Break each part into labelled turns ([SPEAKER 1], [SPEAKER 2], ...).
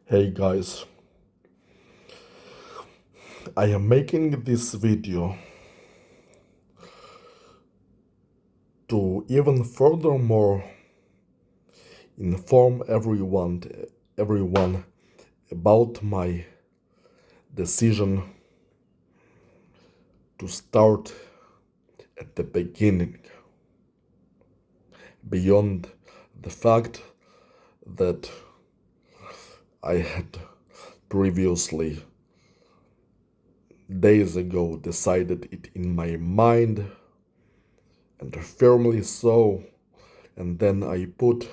[SPEAKER 1] Hey guys, I am making this video to even furthermore inform everyone about my decision to start at the beginning, beyond the fact that I had previously days ago decided it in my mind, and firmly so, and then I put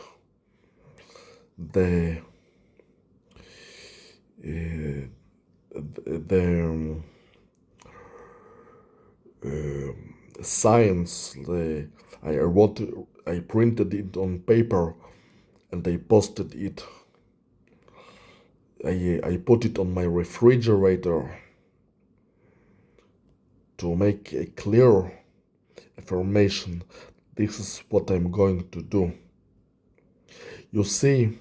[SPEAKER 1] the uh, the science. I printed it on paper, and I posted it. I put it on my refrigerator to make a clear affirmation. This is what I'm going to do. You see,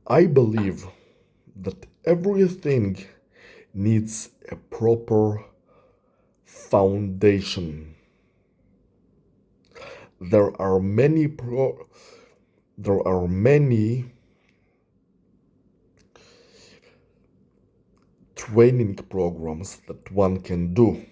[SPEAKER 1] I believe that everything needs a proper foundation. There are many training programs that one can do.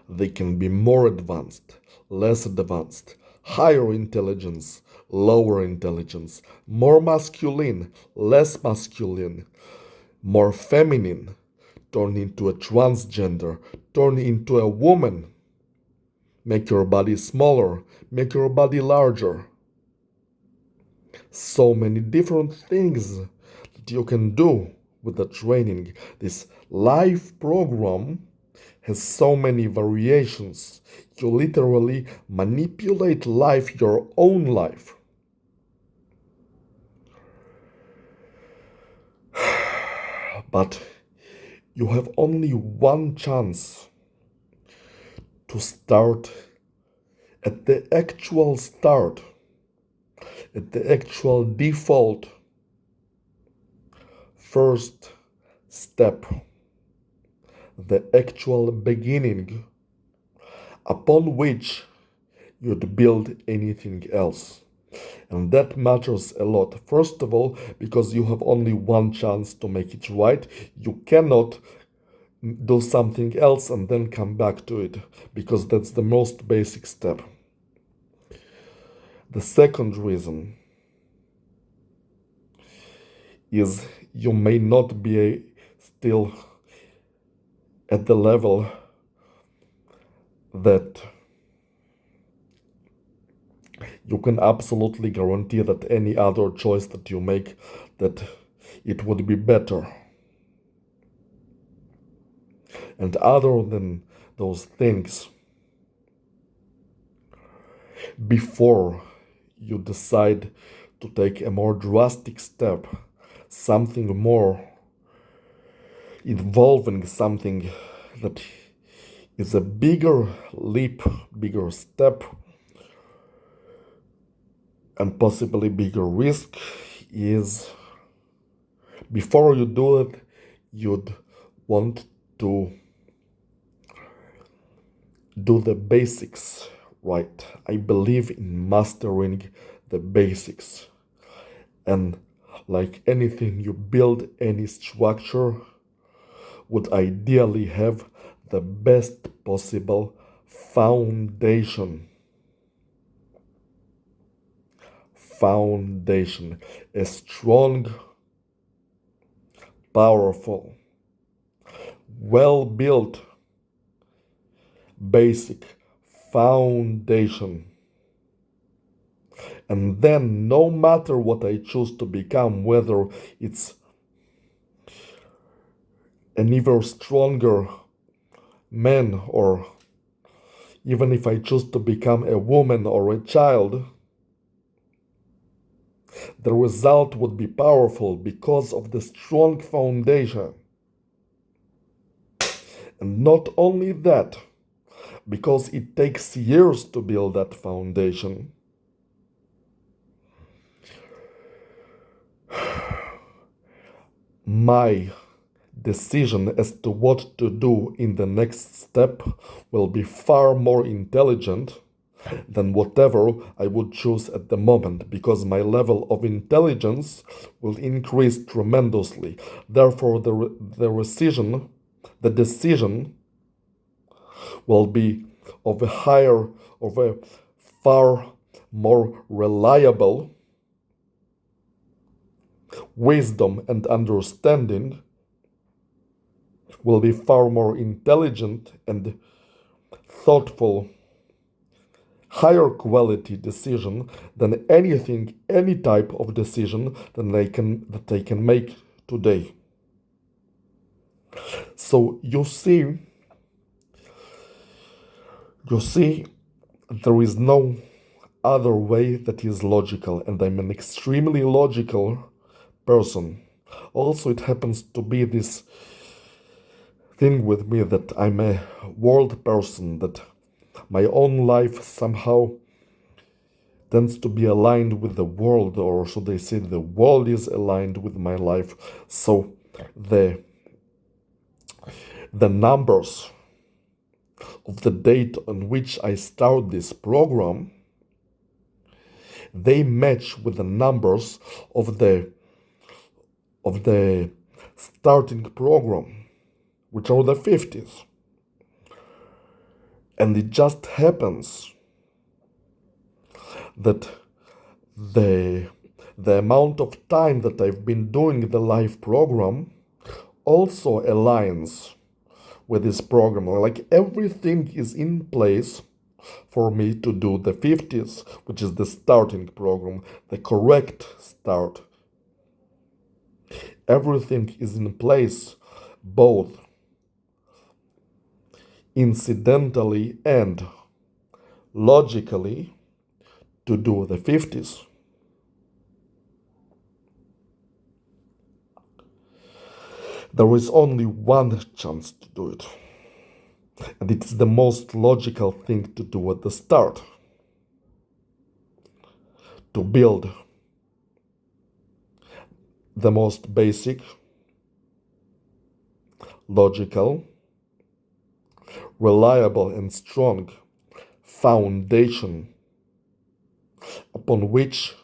[SPEAKER 1] They can be more advanced, less advanced, higher intelligence, lower intelligence, more masculine, less masculine, more feminine, turn into a transgender, turn into a woman, make your body smaller, make your body larger. So many different things that you can do with the training. This life program has so many variations. You literally manipulate life, your own life. But you have only one chance to start at the actual start, at the actual default first step, the actual beginning upon which you'd build anything else. And that matters a lot. First of all, because you have only one chance to make it right. You cannot do something else and then come back to it, because that's the most basic step. The second reason is you may not be still at the level that you can absolutely guarantee that any other choice that you make, that it would be better. And other than those things, before you decide to take a more drastic step, something more involving something that is a bigger leap, bigger step, and possibly bigger risk, is before you do it, you'd want to do the basics right. I believe in mastering the basics. And like anything, you build any structure would ideally have the best possible foundation. Foundation. A strong, powerful, well built, basic foundation. And then, no matter what I choose to become, whether it's an even stronger man, or even if I choose to become a woman or a child, the result would be powerful because of the strong foundation. And not only that, because it takes years to build that foundation. My decision as to what to do in the next step will be far more intelligent than whatever I would choose at the moment, because my level of intelligence will increase tremendously. Therefore, the decision will be of a far more reliable wisdom and understanding, will be far more intelligent and thoughtful, higher quality decision than any type of decision that I can make today. So you see, there is no other way that is logical, and I'm an extremely logical person. Also, it happens to be this thing with me that I'm a world person, that my own life somehow tends to be aligned with the world, or should I say, the world is aligned with my life. So the numbers of the date on which I start this program, they match with the numbers of the starting program, which are the 50s. And it just happens that the amount of time that I've been doing the live program also aligns with this program. Like, everything is in place for me to do the 50s, which is the starting program, the correct start. Everything is in place, both incidentally and logically, to do the 50s. There is only one chance to do it, and it's the most logical thing to do at the start. To build the most basic, logical, reliable, and strong foundation upon which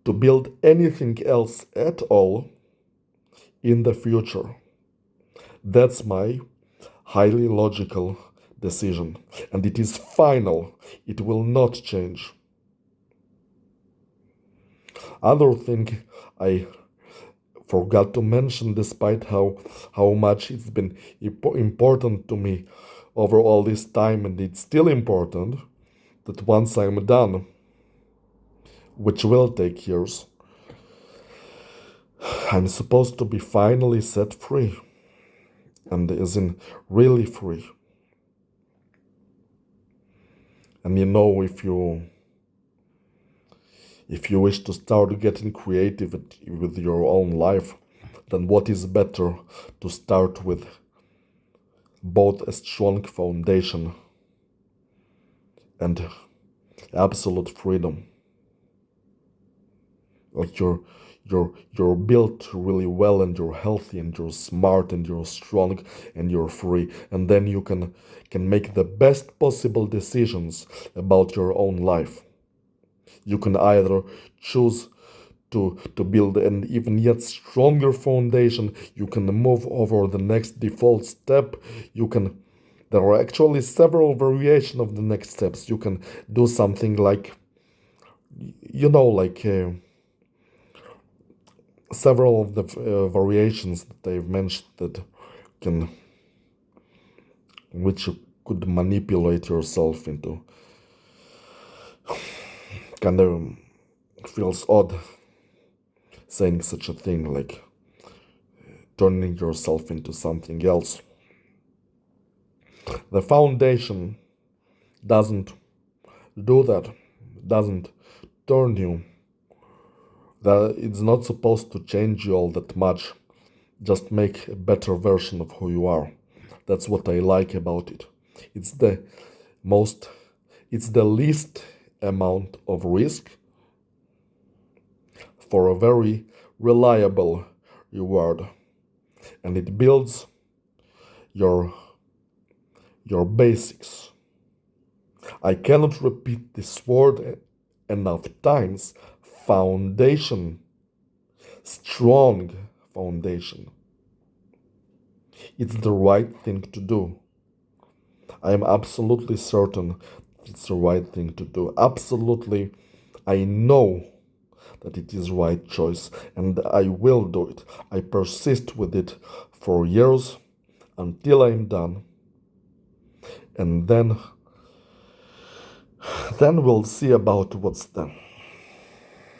[SPEAKER 1] to build anything else at all in the future. That's my highly logical decision, and it is final. It will not change. Other thing I forgot to mention, despite how much it's been important to me over all this time, and it's still important, that once I'm done, which will take years, I'm supposed to be finally set free, and as in really free. And if you wish to start getting creative with your own life, then what is better to start with both a strong foundation and absolute freedom. Like, you're built really well, and you're healthy, and you're smart, and you're strong, and you're free, and then you can make the best possible decisions about your own life. You can either choose to build an even yet stronger foundation. You can move over the next default step. There are actually several variations of the next steps. You can do something like, several of the variations that I've mentioned, which you could manipulate yourself into. Kind of feels odd saying such a thing, like turning yourself into something else. The foundation doesn't do that, doesn't turn you. That it's not supposed to change you all that much, just make a better version of who you are. That's what I like about it. It's the most, it's the least amount of risk for a very reliable reward, and it builds your basics. I cannot repeat this word enough times. Foundation, strong foundation. It's the right thing to do. I am absolutely certain it's the right thing to do. Absolutely, I know that it is right choice, and I will do it. I persist with it for years until I'm done, and then we'll see about what's then.